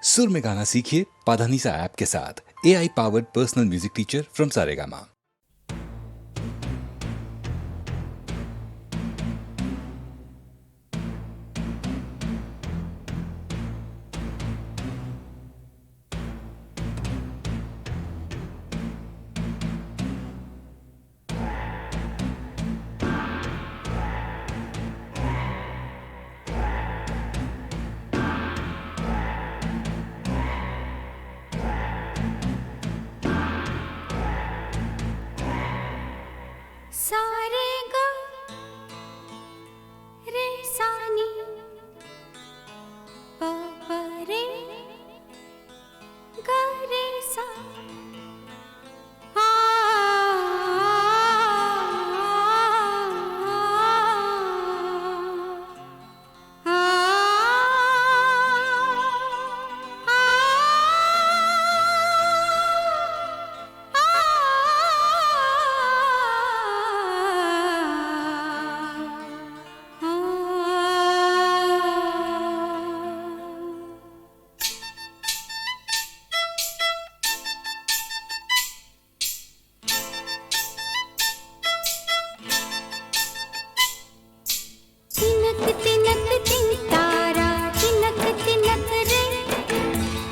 सुर में गाना सीखिए पाधानीसा ऐप के साथ। AI powered personal music teacher from Saregama. सारे गा रे सानी पा पा रे गा रे सा आ, आ, तिनक तिनक तिन तारा तिनक तिनक रे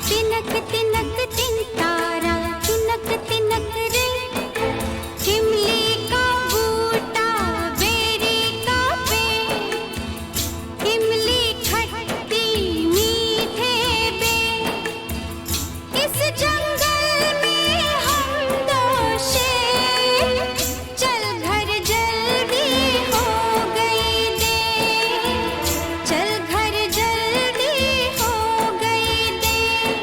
तिनक तिनक तिन तारा तिनक तिनक रे इमली का बूटा बेरी का पेड़ इमली खट्टी मीठे बेर इस जंगल में हम दो शेर चल घर जल्दी हो गई देर चल घर जल्दी हो गई देर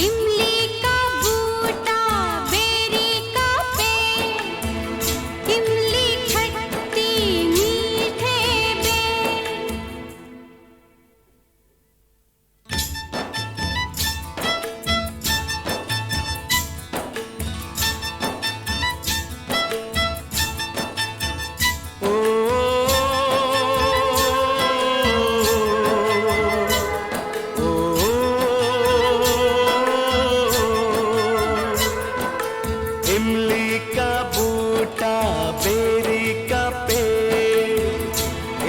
इमली का बूटा बेरी का पेड़ इमली खट्टी मीठे बेर इमली का बूटा बेरी का पेड़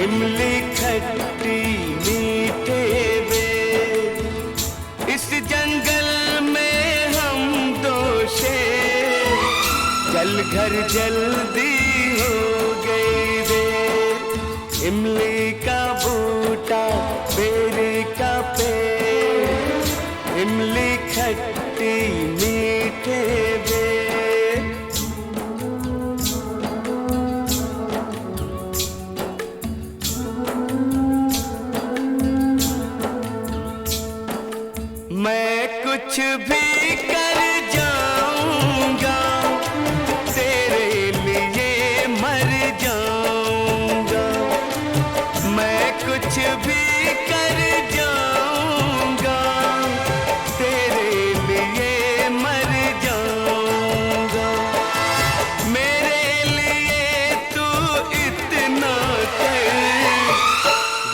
इमली खट्टी मीठे बेर इस जंगल में हम दो शेर चल घर जल्दी हो गई देर इमली का बूटा बेरी का पेड़ इमली खट्टी मीठे बेर मैं कुछ भी कर जाऊंगा तेरे लिए मर जाऊंगा मैं कुछ भी कर जाऊंगा तेरे लिए मर जाऊंगा मेरे लिए तू इतना कर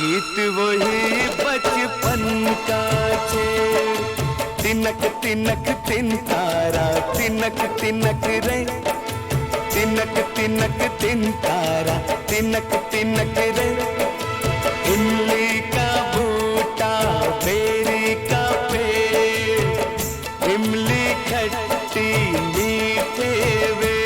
गीत वही बचपन का छे तिनक तिनक तिन तारा तिनक तिनक रे तिनक तिनक तिन तारा तिनक तिनक रे इमली का बूटा बेरी का पेड़ इमली खट्टी मीठे बेर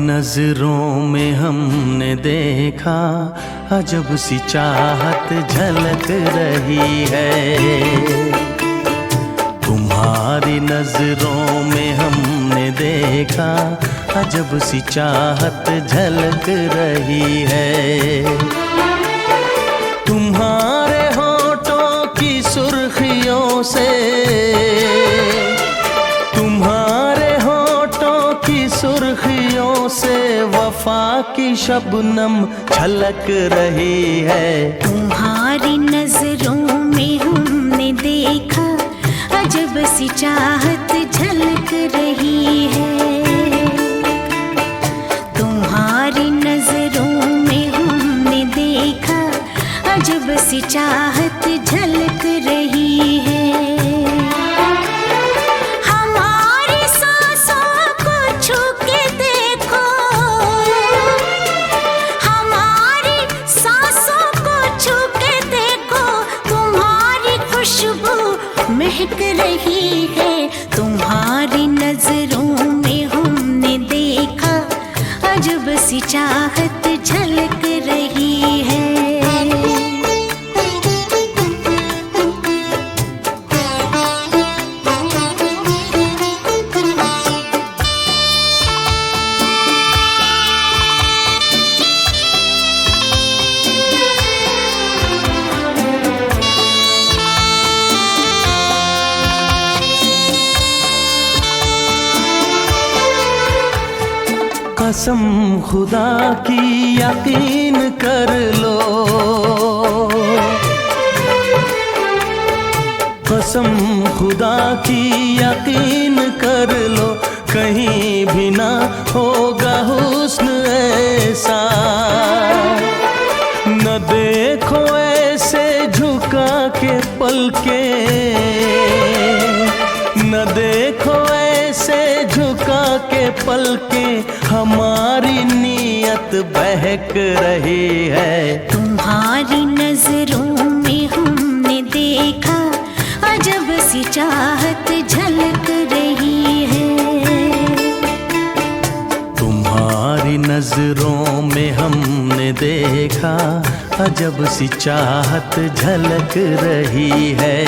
नजरों में हमने देखा अजब सी चाहत झलक रही है। तुम्हारी तुम्हारी नजरों में हमने देखा अजब सी चाहत झलक रही है। तुम्हारे होठों की सुर्खियों से, तुम्हारे होठों की सुर्खियों से वफा की शबनम छलक रही है। तुम्हारी नजरों में हमने देखा अजब सी चाहत झलक रही है। तुम्हारी नजरों में हमने देखा अजब सी चाहत झलक रही है। हमारी सांसों को छू के देखो, हमारी सांसों को छू के देखो, तुम्हारी खुशबू महक रही है। तुम्हारी नजरों में हमने देखा अजब सी चाहत झलक रही है। कसम खुदा की यकीन कर लो, कसम खुदा की यकीन कर लो, कहीं भी ना होगा हुस्न ऐसा। न देखो ऐसे झुका के पलके, न देखो ऐसे झुका के पलके, हमारी नीयत बहक रही है। तुम्हारी नजरों में हमने देखा अजब सी चाहत झलक रही है। तुम्हारी नजरों में हमने देखा अजब सी चाहत झलक रही है।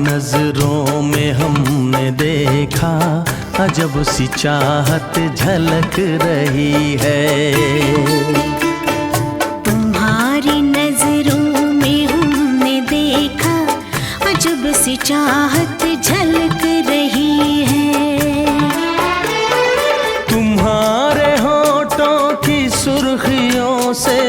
नजरों में हमने देखा अजब सी चाहत झलक रही है। तुम्हारी नजरों में हमने देखा अजब सी चाहत झलक रही है। तुम्हारे होठों की सुर्खियों से,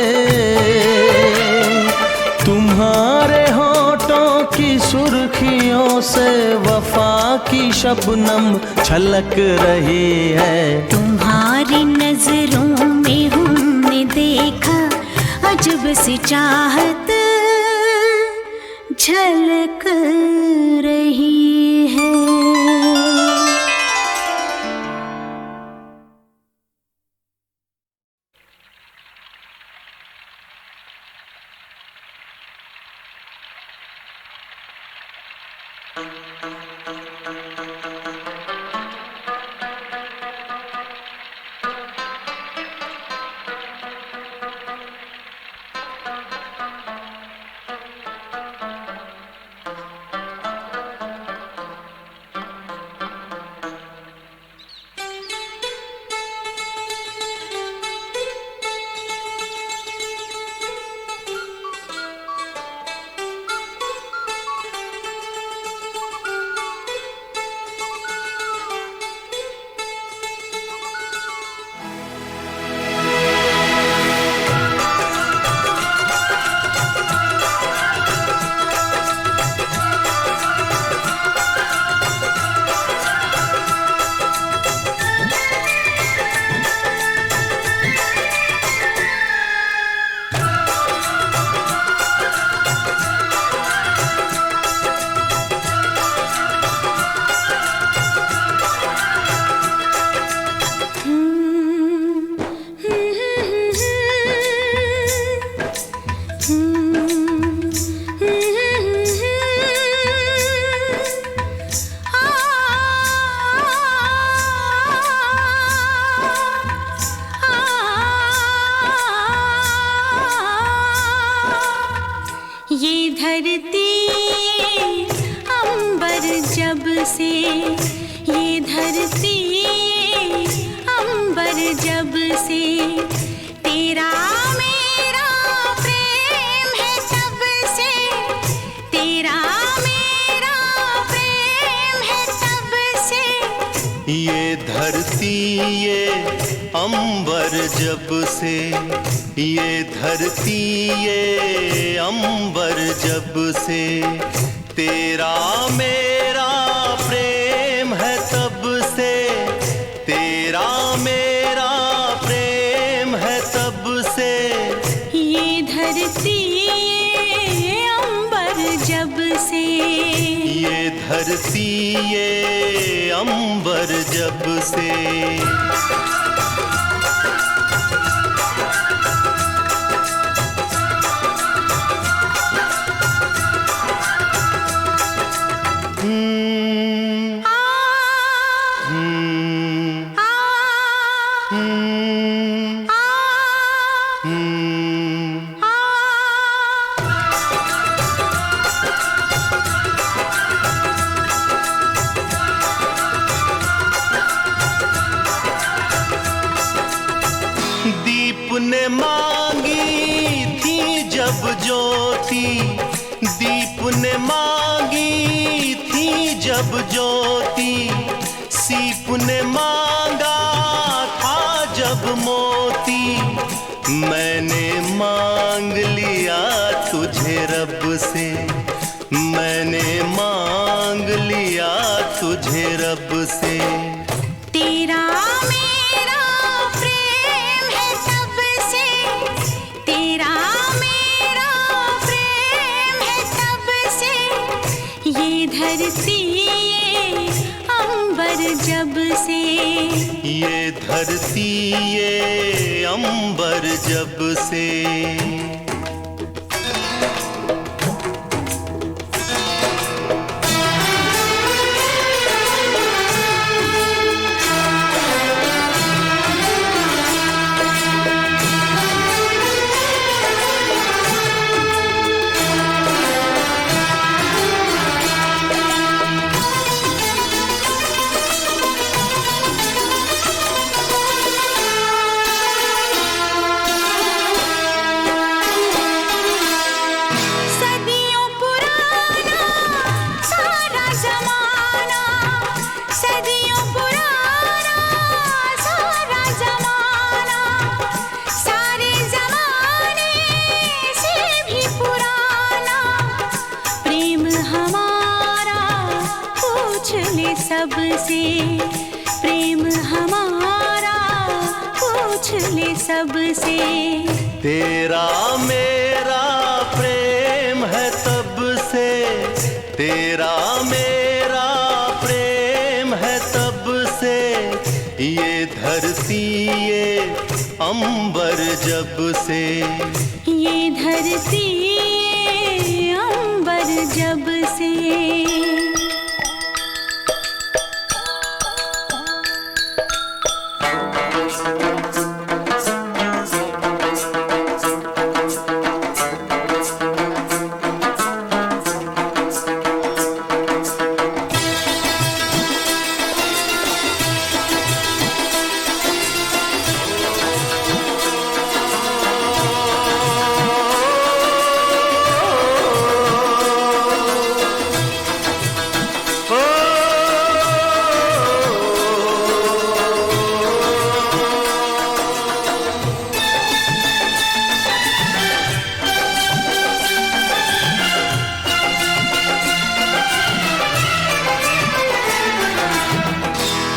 तुम्हारे होठों की सुर्खियों से वफा की शबनम छलक रही है। तुम्हारी नजरों में हमने देखा अजब सी चाहत झलक रही है। धरती ये अंबर जब से, ये धरती ये अंबर जब से तेरा मेरा प्रेम है तब से, तेरा मेरा प्रेम है तब से। ये धरती ये अंबर जब से, ये धरती ये अंबर जब से। दीप ने मांगी थी जब ज्योति, दीप ने मांगी थी जब ज्योति, सीप ने मांगा था जब मोती। मैंने मांग लिया तुझे रब से, मैंने मांग लिया तुझे रब से। तेरा मेरा प्रेम है तब से, तेरा मेरा प्रेम है तब से। ये धरती ये अंबर जब से, ये धरती ये अंबर जब से। सबसे प्रेम हमारा पूछ ले सबसे। तेरा मेरा प्रेम है तब से, तेरा मेरा प्रेम है तब से। ये धरती ये अंबर जब से, ये धरती ये अंबर जब से।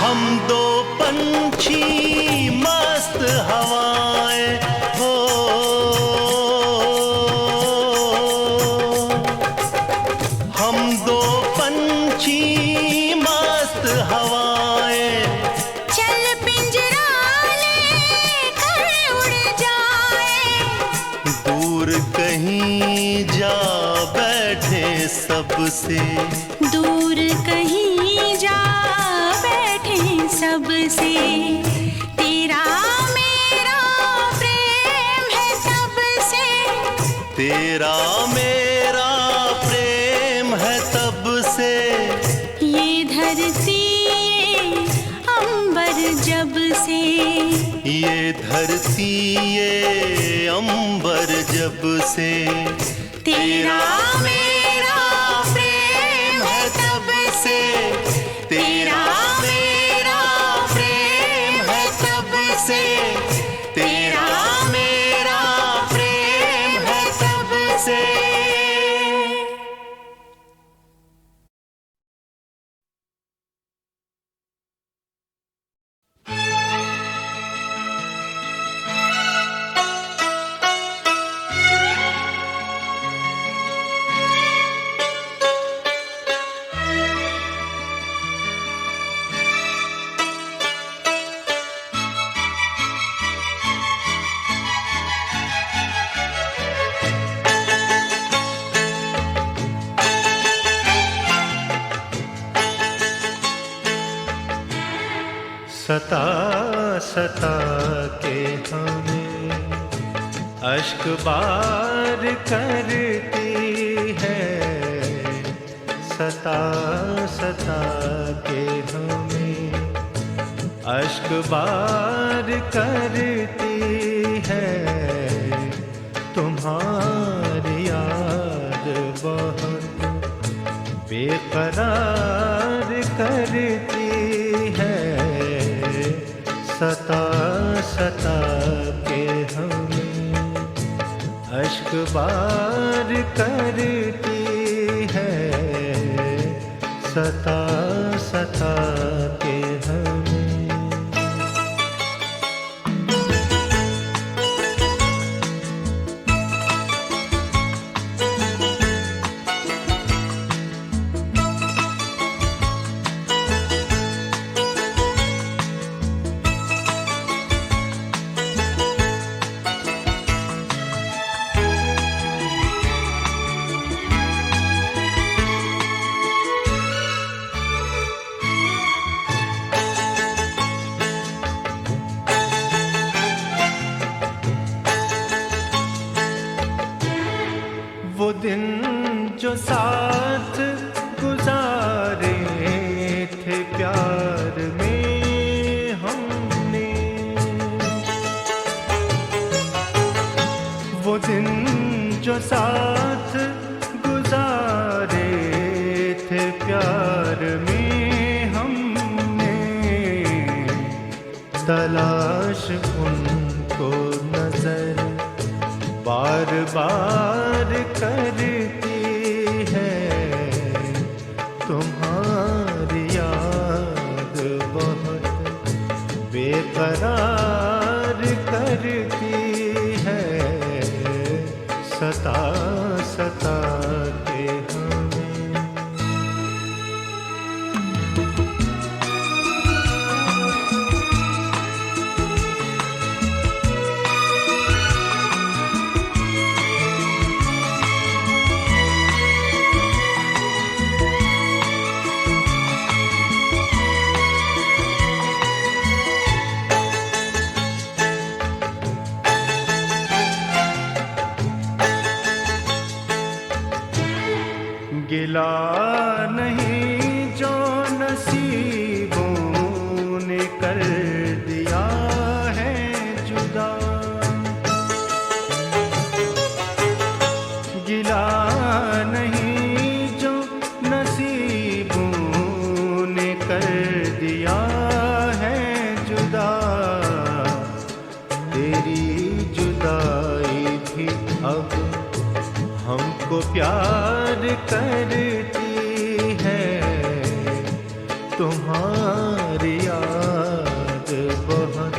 हम दो पंछी मस्त हवाएं हो, हम दो पंछी मस्त हवाएं। चल पिंजरा लेकर उड़ जाए, दूर कहीं जा बैठे सबसे, दूर कहीं जा बैठे सबसे। तेरा मेरा प्रेम है तब से, तेरा मेरा प्रेम है तब से। ये धरती ये अंबर जब से, ये धरती ये अंबर जब से। तेरा मेरा प्रेम है तब से, तेरा मेरा प्रेम तेरा मेरा प्रेम है सबसे। सता सता के हमें अश्क बार करती है, सता सता के हमें अश्क बार करती है। तुम्हारी याद बहुत बेकरार करती है, सता सता के हमें अश्क बार करती है, सता सता के हमें। वो दिन जो साथ गुजारे थे प्यार में हमने, वो दिन जो साथ गुजारे थे प्यार में हमने, तलाश उनको नजर बार बार करती है। तुम्हारी याद बहुत बेकरार करती है, सता सता के हमें। गिला नहीं जो नसीबों ने कर दिया है जुदा, गिला नहीं जो नसीबों ने कर दिया है जुदा। तेरी जुदाई भी अब हमको प्यार करती है, तुम्हारी याद बहुत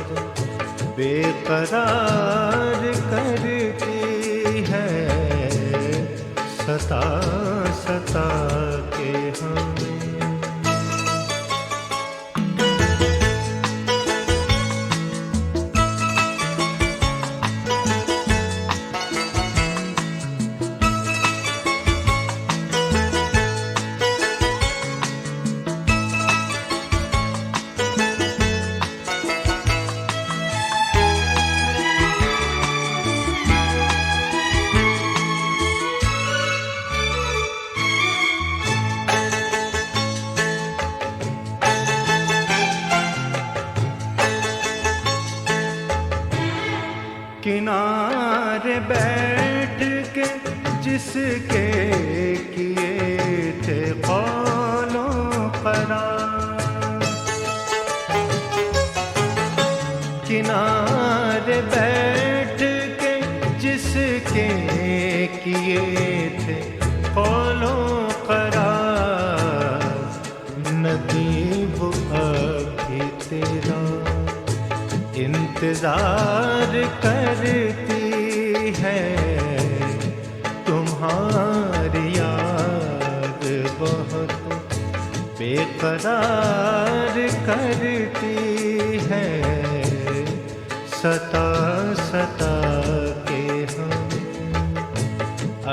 बेकरार करती है, सता सता के हमें। किनारे बैठ के जिसके किए थे कौलो करार, किनारे किनारे बैठ के जिसके किए थे कौलो करार, नदी वो अभी तेरा इंतजार करती है, तुम्हारी याद बहुत बेकरार करती है, सता सता के हम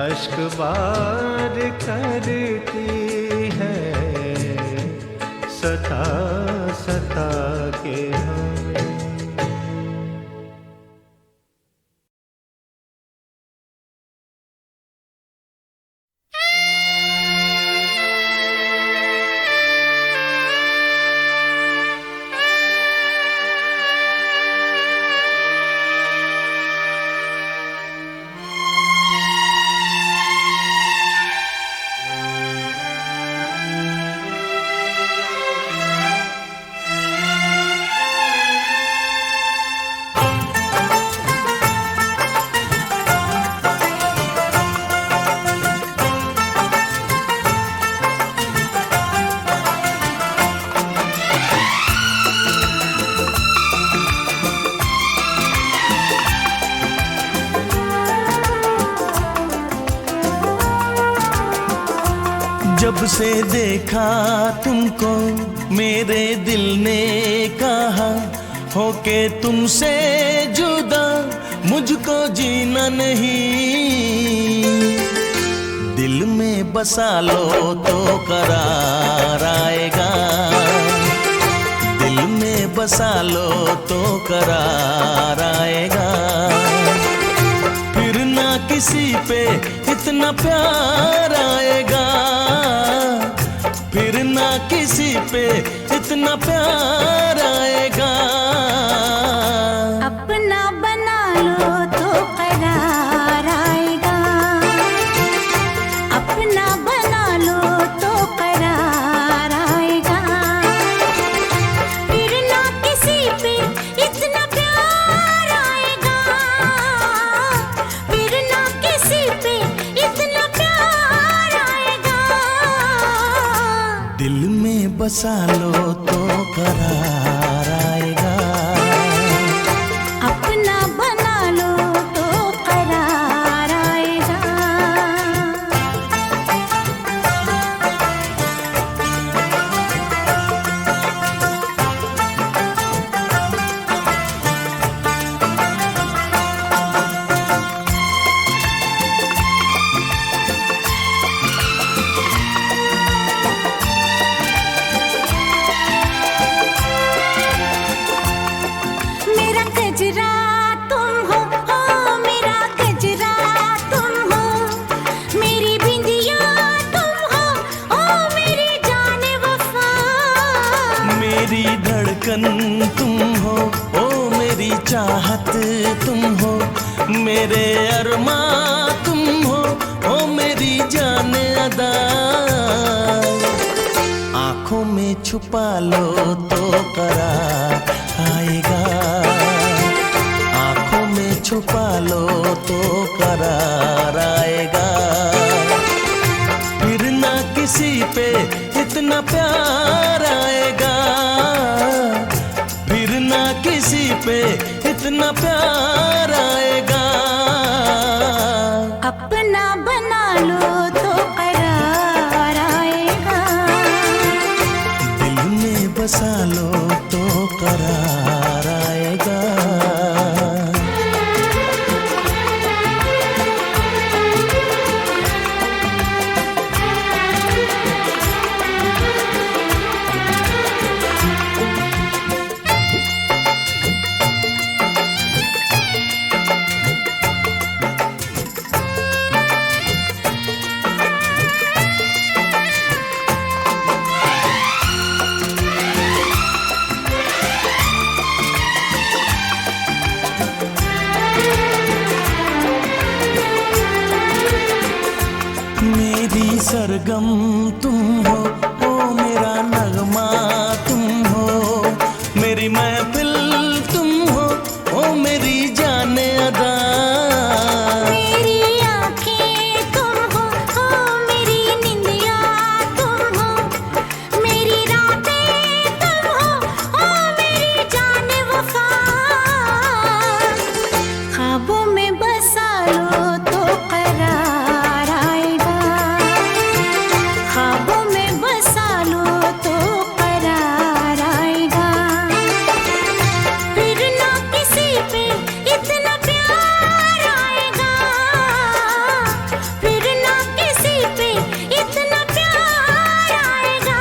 अश्क बार करती है, सता सता के हम। जब से देखा तुमको मेरे दिल ने कहा, होके तुमसे जुदा मुझको जीना नहीं। दिल में बसा लो तो करार आएगा, दिल में बसा लो तो करार आएगा। फिर ना किसी पे इतना प्यार आएगा, फिर ना किसी पे इतना प्यार आएगा। अपना बना लो तो करार आएगा, अपना बना लो तो करार आएगा। फिर ना किसी पे इतना प्यार आएगा, फिर ना किसी पे इतना प्यार आएगा। दिल में बसा लो तो करार आएगा, अपना बना लो तो करार आएगा। मेरा गजरा तुम हो मेरा गजरा तुम हो, मेरी बिंदिया तुम हो मेरी जाने वफा। मेरी धड़कन तुम हो, ओ मेरी चाहत तुम हो, मेरे अरमां तुम हो, ओ मेरी जान अदा। आँखों में छुपा लो तो करार आएगा, आँखों में छुपा लो तो करार आएगा। फिर ना किसी पे इतना प्यार आएगा, फिर ना किसी पे इतना प्यार आएगा। अपना बना लो तो करार आएगा, दिल में बसा लो तो करार आएगा। मेरी सरगम तुम हो, ओ मेरा नगमा तुम हो, मेरी महफिल तुम हो, ओ मेरी मेरी जाने अदा। मेरी आँखें तुम हो मेरी निंदिया तुम हो, मेरी रातें तुम हो मेरी जान वफा। ख्वाबों में बसा लो तो करार आएगा, ख्वाबों में बसा लो तो करार आएगा। फिर ना किसी पे इतना प्यार आएगा, फिर ना किसी पे इतना प्यार आएगा।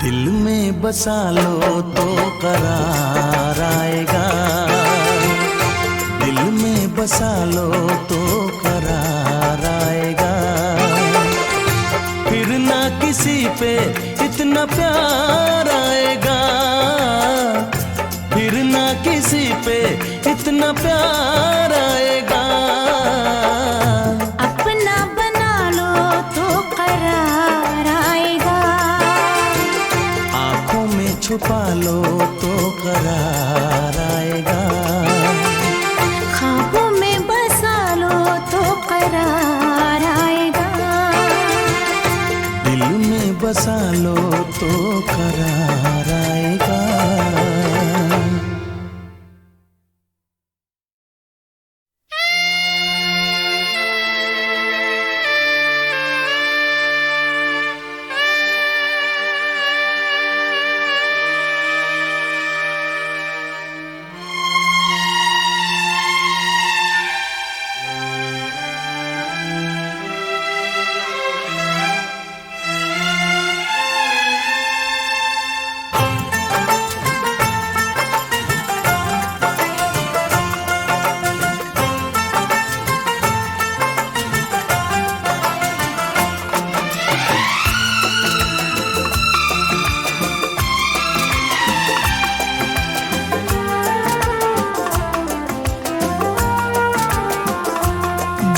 दिल में बसा लो तो करार आएगा, दिल में बसा लो तो करार आएगा। फिर ना किसी पे इतना प्यार आएगा, फिर ना किसी पे इतना प्यार आएगा। अपना बना लो तो करार आएगा, आँखों में छुपा लो तो करार आएगा। ख्वाबों में बसा लो तो करार आएगा। दिल में बसा लो तो करार आएगा।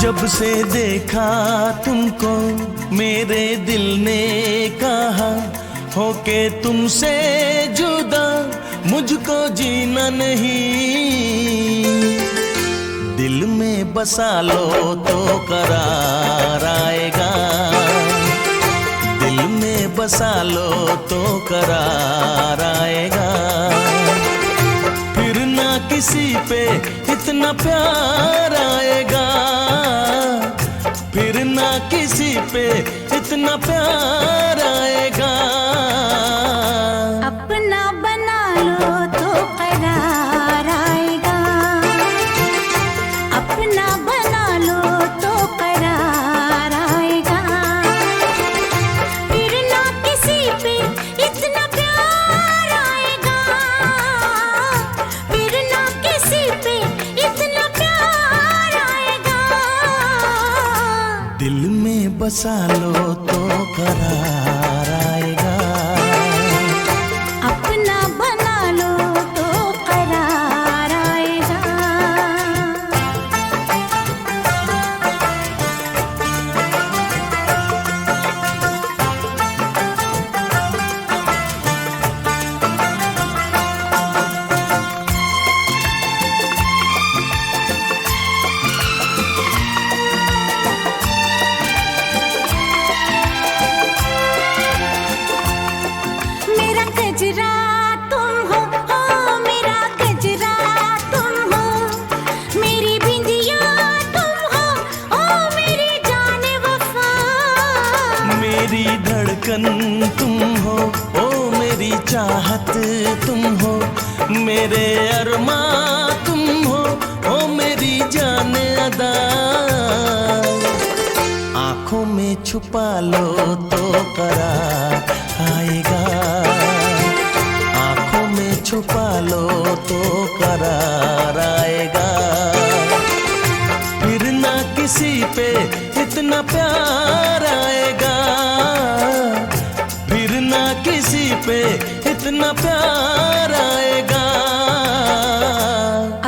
जब से देखा तुमको मेरे दिल ने कहा, होके तुमसे जुदा मुझको जीना नहीं। दिल में बसा लो तो करार आएगा, दिल में बसा लो तो करार आएगा। फिर ना किसी पे इतना प्यार आएगा, फिर ना किसी पे इतना प्यार आएगा। अपना बना लो तो करार आएगा, अपना बना लो तो करार आएगा। फिर ना किसी पे इतना प्यार आएगा, फिर ना किसी पे इतना प्यार आएगा। दिल में बसा लो तो करार आएगा, अपना बना लो तो करार आएगा। मेरा गजरा तुम हो मेरा गजरा तुम हो, मेरी बिंदिया तुम हो मेरी जान वफा। मेरी धड़कन तुम हो, ओ मेरी चाहत तुम हो, मेरे अरमां तुम हो, ओ मेरी जान अदा। आँखों में छुपा लो तो करार आएगा, आँखों में छुपा लो तो करार आएगा। फिर ना किसी पे इतना प्यार आएगा, फिर ना किसी पे इतना प्यार आएगा।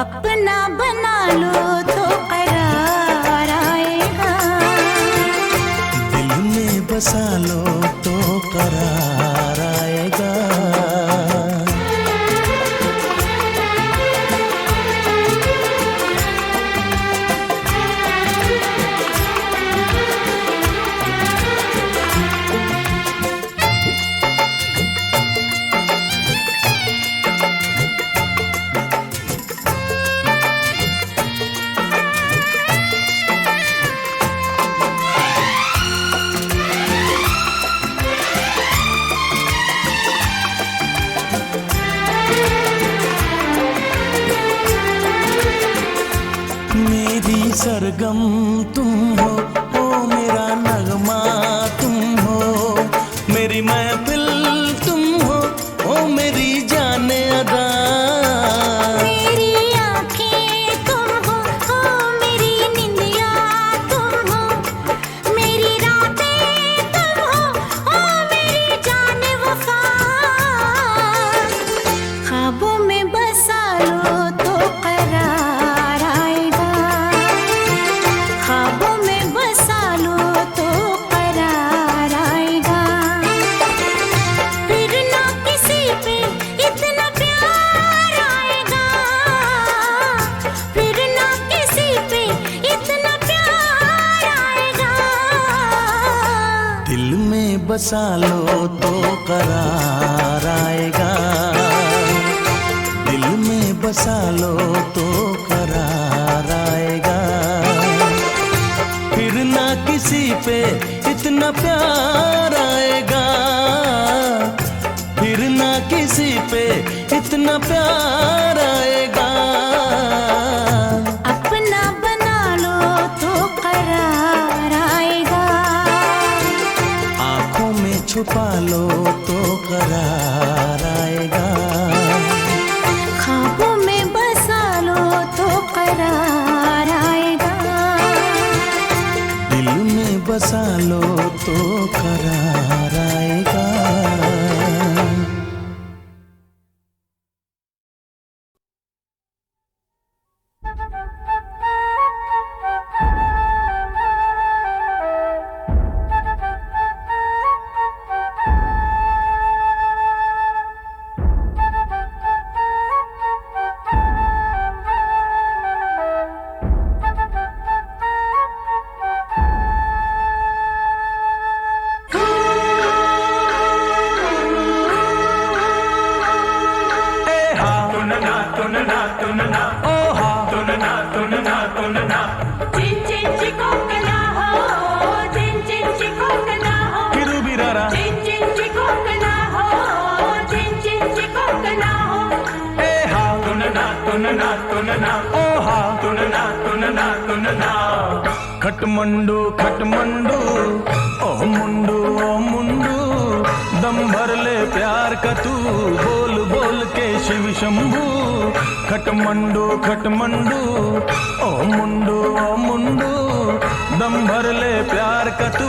अपना बना लो तो करार आएगा, दिल में बसा लो तो करार आएगा। सरगम तुम हो, ओ मेरा नगमा तुम हो, मेरी महफिल तुम हो, ओ मेरी जाने अदा। मेरी आँखें तुम हो, ओ मेरी निंदिया तुम हो, मेरी रातें तुम हो, ओ मेरी जाने वफा। ख्वाबों में बसा लो तो करार आएगा, ख्वाबों में बसा लो तो करार आएगा। फिर ना किसी पे इतना प्यार आएगा, फिर ना किसी पे इतना प्यार आएगा। दिल में बसा लो तो करार आएगा, दिल में बसा लो तो करार आएगा। फिर ना किसी पे इतना प्यार आएगा, फिर ना किसी पे इतना प्यार आएगा। अपना बना लो तो करार आएगा, आंखों में छुपा लो तो करार आएगा, ख्वाबों में बसा लो तो करार आएगा। दिल में बसा लो तो करार आएगा। खटमंडू खटमंडू ओ मुंडू दम भर ले प्यार का तू, बोल बोल के शिव शंभू। खटमंडू खटमंडू ओ मुंडू दम भर ले प्यार का तू,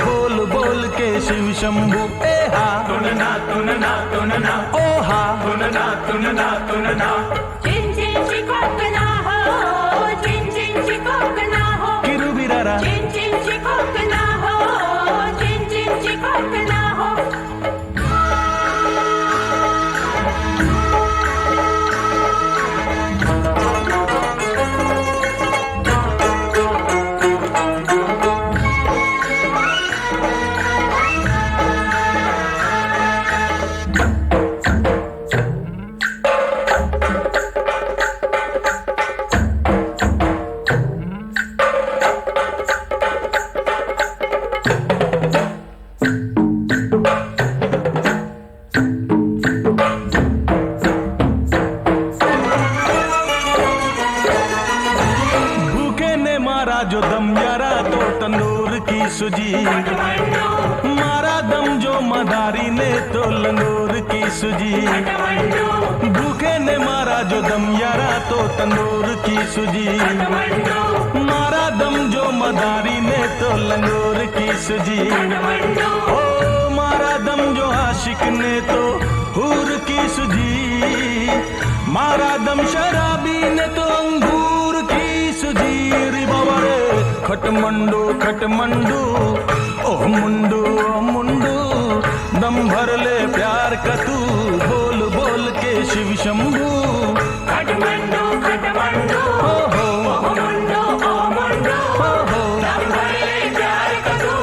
बोल बोल के शिव शंभू। ए हा तुनना तुनना तुनना, ओ हा तुनना तुनना तुनना। चिन चिन चिकोकना हो, चिन चिन चिकोकना हो, किरुबिरारा चिन चिन चिकोकना हो, चिन चिन चिकोकना हो। जो दम यारा तो तंदूर की सुजी, मारा दम जो मदारी ने तो लंगूर की सुजी। भूखे ने मारा जो दम यारा तो तंदूर की सुजी, मारा दम जो मदारी ने तो लंगूर की सुजी। ओ मारा दम जो आशिक ने तो हूर की सुजी, मारा दम शराबी ने तो अंगूर की सुजी। खटमंडू खटमंडू ओ मुंडू दम भर ले प्यार का तू, बोल बोल के शिव शंभू। खटमंडू खटमंडू हो हो ओ मुंडू हो हो दम भर ले प्यार का तू,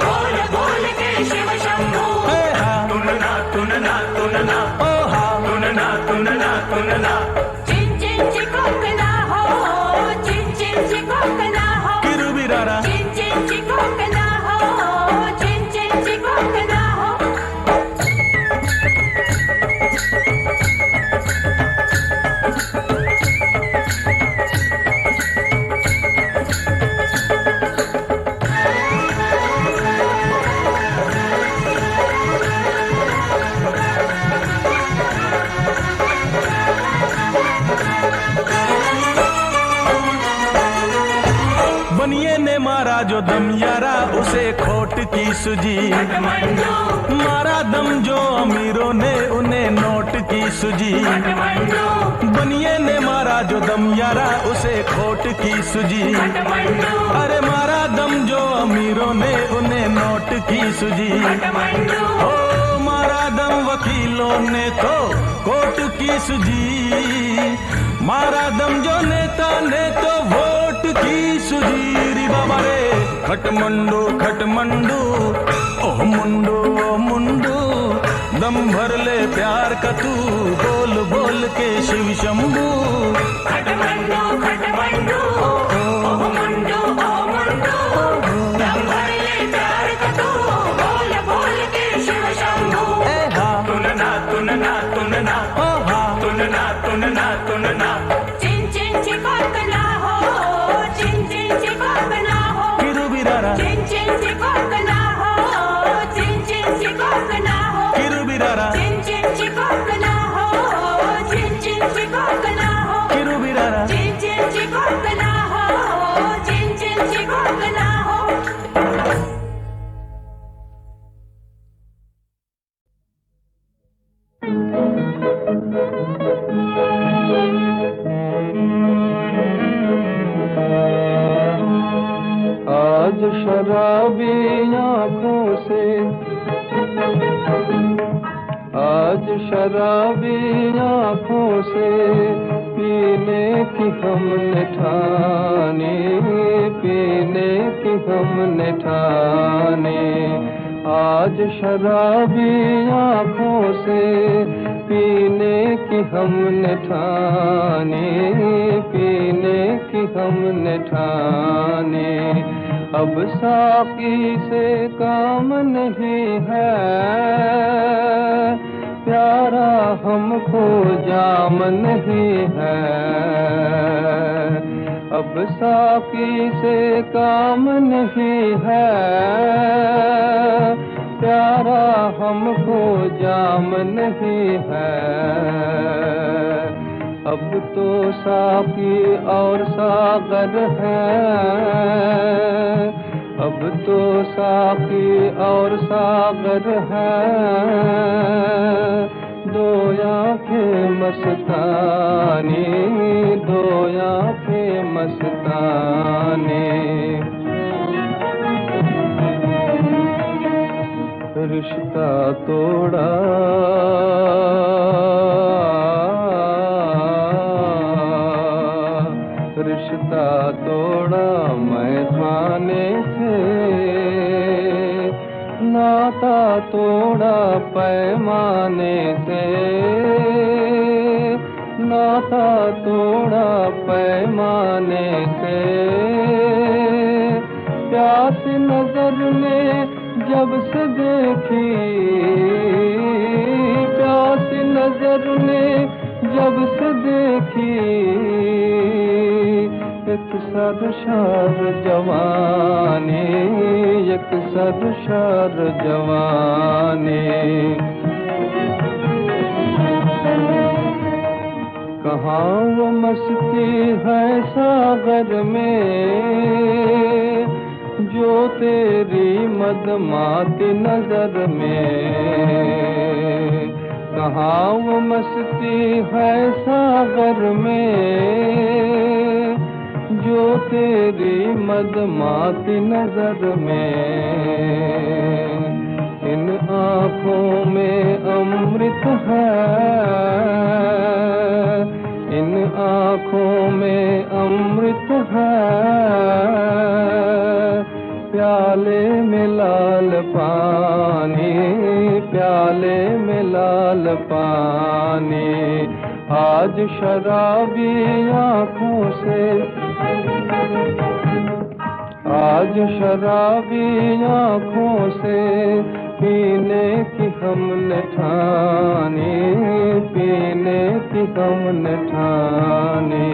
बोल बोल के शिव शंभू। हे हा तुनना तुनना तुनना, ओ हा तुनना तुनना तुनना। चिन चिन चिकोकना हो, चिन चिन चिकोकना हो, किरुबिरारा चिन चिन चिकोकना हो, चिन चिन चिकोकना हो। जो दम यारा उसे खोट की सुजी। मारा दम जो अमीरों ने उन्हें नोट की सुजी। बनिए ने मारा जो दम यारा उसे खोट की सुजी। अरे मारा दम जो अमीरों ने उन्हें नोट की सुजी। ओ मारा दम वकीलों ने तो कोर्ट की सुजी। मारा दम जो नेता ने तो वोट की सुजी। री बाबा रे खटमंडू खटमंडू ओह मुंडू ओ मुंडू दम भर ले प्यार का तू बोल बोल के शिव शंभू। खटमंडू खटमंडू ओह मुंडू दम भर ले प्यार का तू बोल बोल के शिव शंभू। तुनना तुनना तुनना तुनना तुनना तुनना चिन चिन चिपकना हो चिन चिन चिपकना हो। किरु बिरारा चिन चिन चिपकना हो चिन चिन चिपकना हो। किरु बिरारा चिन चिन चिपकना हो चिन चिन चिपकना हो। किरु बिरारा चिन चिन चिपकना हो चिन चिन चिपकना हो। आज शराबी आँखों से आज शराबी आँखों से पीने की हमने ठानी पीने की हमने ठानी। आज शराबी आँखों से पीने की हमने ठानी पीने की हमने ठानी। अब साकी से काम नहीं है प्यारा हमको जाम नहीं है। अब साकी से काम नहीं है प्यारा हमको जाम नहीं है। अब तो साकी और सागर है अब तो साकी और सागर है। दो आँखें मस्तानी दो आँखें मस्तानी। रिश्ता तोड़ा रिश्ता तोड़ा मैं खाने से नाता तोड़ा पैमाने से नाता तोड़ा पैमाने से। प्यास नजर ने जब से देखी प्यास नजर ने जब से देखी एक सरशार जवानी एक सरशार जवानी। कहाँ वो मस्ती है सागर में जो तेरी मदमाती नजर में। कहाँ वो मस्ती है सागर में जो तेरी मदमाती नजर में। इन आँखों में अमृत है इन आँखों में अमृत है। प्याले में लाल पानी प्याले में लाल पानी। आज शराबी आँखों से आज शराबी आँखों से पीने की हमने ठानी पीने की हमने ठानी।